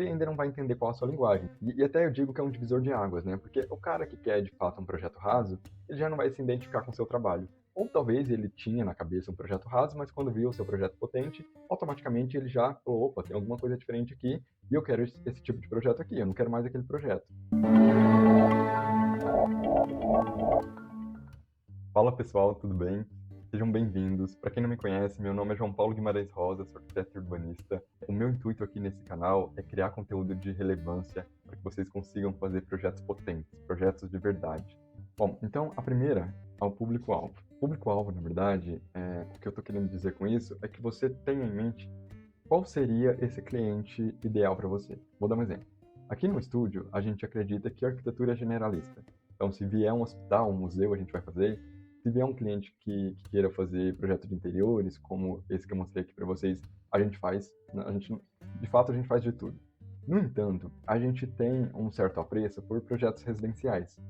ele ainda não vai entender qual a sua linguagem. E até eu digo que é um divisor de águas, né? Porque o cara que quer, de fato, um projeto raso, ele já não vai se identificar com o seu trabalho. Ou talvez ele tinha na cabeça um projeto raso, mas quando viu o seu projeto potente, automaticamente ele já falou, opa, tem alguma coisa diferente aqui, e eu quero esse tipo de projeto aqui, eu não quero mais aquele projeto. Fala pessoal, tudo bem? Sejam bem-vindos. Para quem não me conhece, meu nome é João Paulo Guimarães Rosa, sou arquiteto e urbanista. O meu intuito aqui nesse canal é criar conteúdo de relevância para que vocês consigam fazer projetos potentes, projetos de verdade. Bom, então a primeira é o público-alvo. Público-alvo, na verdade, o que eu estou querendo dizer com isso é que você tenha em mente qual seria esse cliente ideal para você. Vou dar um exemplo. Aqui no estúdio, a gente acredita que a arquitetura é generalista. Então, se vier um hospital, um museu, a gente vai fazer. Se vier um cliente que queira fazer projeto de interiores, como esse que eu mostrei aqui para vocês, a gente faz. De fato, a gente faz de tudo. No entanto, a gente tem um certo apreço por projetos residenciais.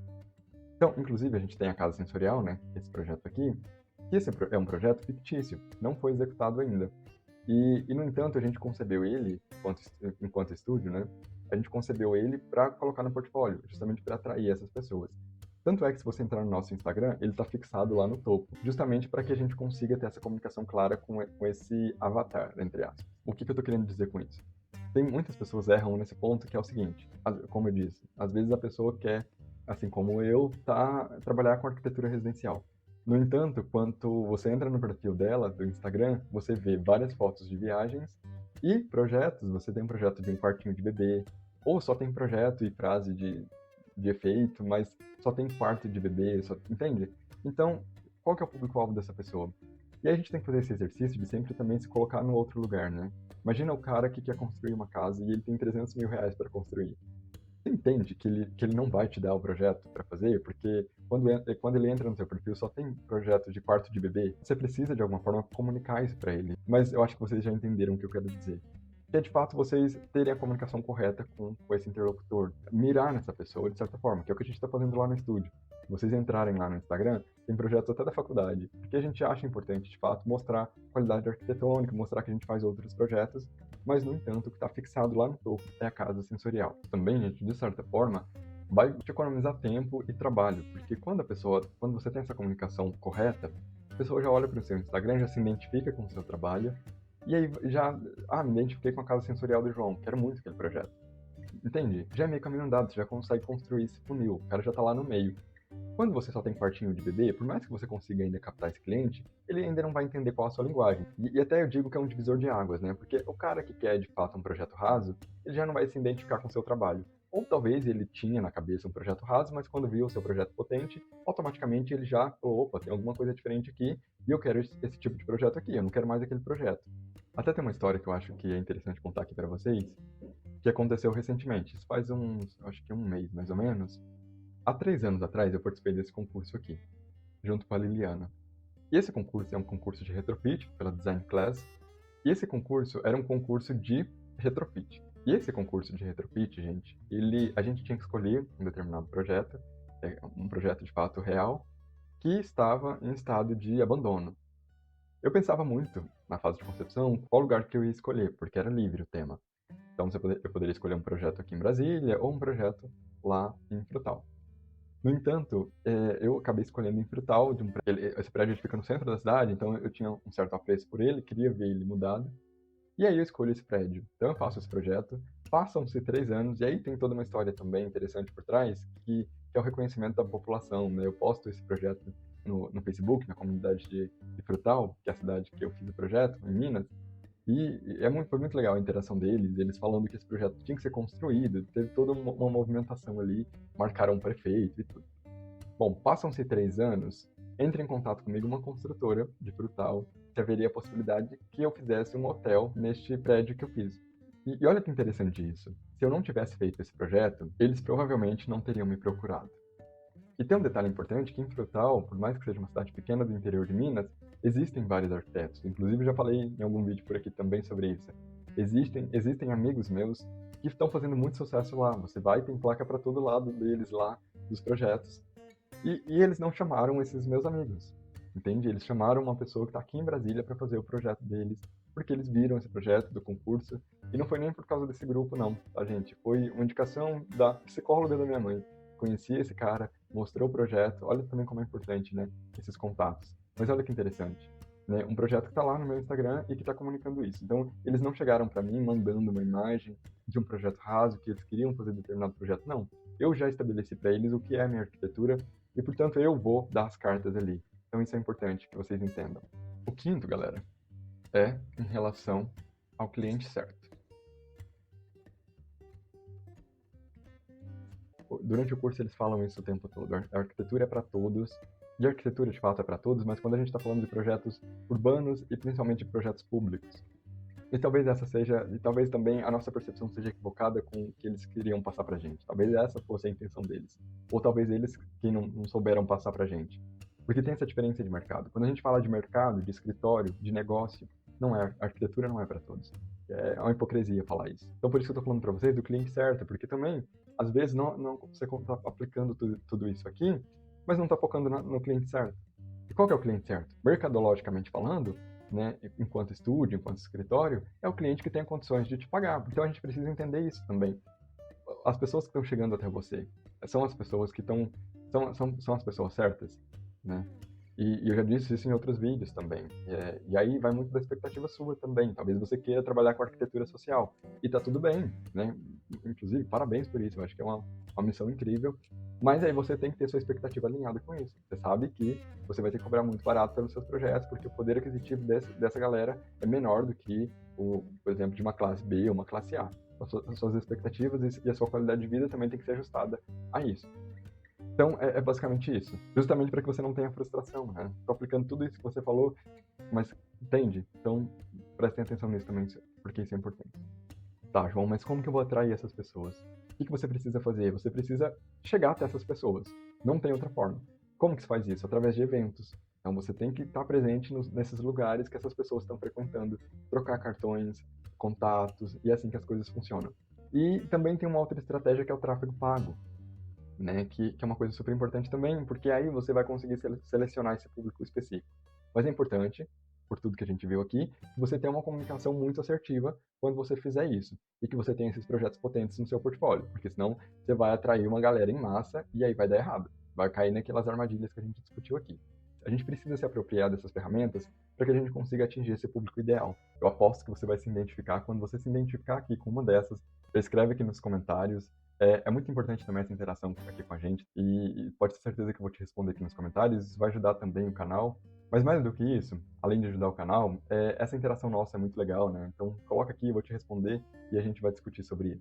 Então, inclusive, a gente tem a Casa Sensorial, né? Esse projeto aqui. E esse é um projeto fictício, não foi executado ainda. No entanto, a gente concebeu ele, enquanto estúdio, né? A gente concebeu ele para colocar no portfólio, justamente para atrair essas pessoas. Tanto é que se você entrar no nosso Instagram, ele está fixado lá no topo, justamente para que a gente consiga ter essa comunicação clara com esse avatar, entre aspas. O que eu estou querendo dizer com isso? Tem muitas pessoas erram nesse ponto, que é o seguinte, como eu disse, às vezes a pessoa quer, assim como eu, trabalhar com arquitetura residencial. No entanto, quando você entra no perfil dela, do Instagram, você vê várias fotos de viagens e projetos. Você tem um projeto de um quartinho de bebê, ou só tem projeto e frase de efeito, mas só tem quarto de bebê, entende? Então, qual que é o público-alvo dessa pessoa? E aí a gente tem que fazer esse exercício de sempre também se colocar no outro lugar, né? Imagina o cara que quer construir uma casa e ele tem 300 mil reais para construir. Você entende que ele não vai te dar o projeto para fazer, porque quando ele entra no seu perfil só tem projeto de quarto de bebê, você precisa de alguma forma comunicar isso para ele. Mas eu acho que vocês já entenderam o que eu quero dizer. Que é de fato vocês terem a comunicação correta com esse interlocutor, mirar nessa pessoa de certa forma, que é o que a gente está fazendo lá no estúdio. Se vocês entrarem lá no Instagram, tem projetos até da faculdade, porque a gente acha importante de fato mostrar qualidade arquitetônica, mostrar que a gente faz outros projetos, mas no entanto o que está fixado lá no topo é a casa sensorial. Também, gente, de certa forma, vai te economizar tempo e trabalho, porque quando você tem essa comunicação correta, a pessoa já olha para o seu Instagram, já se identifica com o seu trabalho, e aí me identifiquei com a casa sensorial do João, quero muito aquele projeto. Entende? Já é meio caminho andado, você já consegue construir esse funil, o cara já está lá no meio. Quando você só tem quartinho de bebê, por mais que você consiga ainda captar esse cliente, ele ainda não vai entender qual a sua linguagem. E até eu digo que é um divisor de águas, né? Porque o cara que quer de fato um projeto raso, ele já não vai se identificar com o seu trabalho. Ou talvez ele tinha na cabeça um projeto raso, mas quando viu o seu projeto potente, automaticamente ele já falou, opa, tem alguma coisa diferente aqui, e eu quero esse tipo de projeto aqui, eu não quero mais aquele projeto. Até tem uma história que eu acho que é interessante contar aqui para vocês, que aconteceu recentemente. Isso faz acho que um mês mais ou menos. Há 3 anos atrás eu participei desse concurso aqui, junto com a Liliana. E esse concurso é um concurso de retrofit pela Design Class. E esse concurso era um concurso de retrofit. E esse concurso de retrofit, gente, a gente tinha que escolher um determinado projeto, um projeto de fato real, que estava em estado de abandono. Eu pensava muito, na fase de concepção, qual lugar que eu ia escolher, porque era livre o tema. Então eu poderia escolher um projeto aqui em Brasília ou um projeto lá em Frutal. No entanto, eu acabei escolhendo em Frutal, esse prédio fica no centro da cidade, então eu tinha um certo apreço por ele, queria ver ele mudado. E aí eu escolho esse prédio. Então eu faço esse projeto, passam-se 3 anos, e aí tem toda uma história também interessante por trás, que é o reconhecimento da população, né? Eu posto esse projeto no Facebook, na comunidade de Frutal, que é a cidade que eu fiz o projeto, em Minas, e foi muito legal a interação deles, eles falando que esse projeto tinha que ser construído, teve toda uma movimentação ali, marcaram o prefeito e tudo. Bom, passam-se 3 anos, entra em contato comigo uma construtora de Frutal, que haveria a possibilidade que eu fizesse um hotel neste prédio que eu fiz. E olha que interessante isso. Se eu não tivesse feito esse projeto, eles provavelmente não teriam me procurado. E tem um detalhe importante que em Frutal, por mais que seja uma cidade pequena do interior de Minas, existem vários arquitetos. Inclusive já falei em algum vídeo por aqui também sobre isso. Existem amigos meus que estão fazendo muito sucesso lá. Você vai, tem placa para todo lado deles lá, dos projetos. E eles não chamaram esses meus amigos, entende? Eles chamaram uma pessoa que está aqui em Brasília para fazer o projeto deles, porque eles viram esse projeto do concurso, e não foi nem por causa desse grupo não, tá gente? Foi uma indicação da psicóloga da minha mãe. Conheci esse cara, mostrou o projeto, olha também como é importante, né, esses contatos. Mas olha que interessante, né, um projeto que está lá no meu Instagram e que está comunicando isso. Então, eles não chegaram para mim mandando uma imagem de um projeto raso, que eles queriam fazer determinado projeto, não. Eu já estabeleci para eles o que é a minha arquitetura e, portanto, eu vou dar as cartas ali. Então, isso é importante que vocês entendam. O quinto, galera, é em relação ao cliente certo. Durante o curso eles falam isso o tempo todo. A arquitetura é para todos, e a arquitetura de fato é para todos, mas quando a gente está falando de projetos urbanos e principalmente de projetos públicos, e talvez essa seja, e talvez também a nossa percepção seja equivocada com o que eles queriam passar para a gente. Talvez essa fosse a intenção deles, ou talvez eles que não souberam passar para a gente. Porque tem essa diferença de mercado. Quando a gente fala de mercado, de escritório, de negócio, não é, a arquitetura não é para todos. É uma hipocrisia falar isso. Então, por isso que eu estou falando para vocês do cliente certo, porque também, às vezes, você está aplicando tudo isso aqui, mas não está focando no cliente certo. E qual que é o cliente certo? Mercadologicamente falando, né, enquanto estúdio, enquanto escritório, é o cliente que tem condições de te pagar. Então, a gente precisa entender isso também. As pessoas que estão chegando até você são as pessoas que estão são as pessoas certas, né? E eu já disse isso em outros vídeos também. E aí vai muito da expectativa sua também. Talvez você queira trabalhar com arquitetura social. E tá tudo bem, né? Inclusive, parabéns por isso. Eu acho que é uma missão incrível. Mas aí você tem que ter sua expectativa alinhada com isso. Você sabe que você vai ter que cobrar muito barato pelos seus projetos, porque o poder aquisitivo dessa galera é menor do que, por exemplo, de uma classe B ou uma classe A. As suas expectativas e a sua qualidade de vida também tem que ser ajustada a isso. Então, é basicamente isso. Justamente para que você não tenha frustração, né? Estou aplicando tudo isso que você falou, mas entende? Então, prestem atenção nisso também, porque isso é importante. Tá, João, mas como que eu vou atrair essas pessoas? O que você precisa fazer? Você precisa chegar até essas pessoas. Não tem outra forma. Como que se faz isso? Através de eventos. Então, você tem que estar presente nesses lugares que essas pessoas estão frequentando, trocar cartões, contatos, e é assim que as coisas funcionam. E também tem uma outra estratégia que é o tráfego pago, né? Que é uma coisa super importante também, porque aí você vai conseguir selecionar esse público específico. Mas é importante, por tudo que a gente viu aqui, que você tenha uma comunicação muito assertiva quando você fizer isso, e que você tenha esses projetos potentes no seu portfólio, porque senão você vai atrair uma galera em massa e aí vai dar errado, vai cair naquelas armadilhas que a gente discutiu aqui. A gente precisa se apropriar dessas ferramentas para que a gente consiga atingir esse público ideal. Eu aposto que você vai se identificar. Quando você se identificar aqui com uma dessas, escreve aqui nos comentários. É muito importante também essa interação aqui com a gente e pode ter certeza que eu vou te responder aqui nos comentários. Isso vai ajudar também o canal. Mas mais do que isso, além de ajudar o canal, essa interação nossa é muito legal, né? Então coloca aqui, eu vou te responder e a gente vai discutir sobre isso.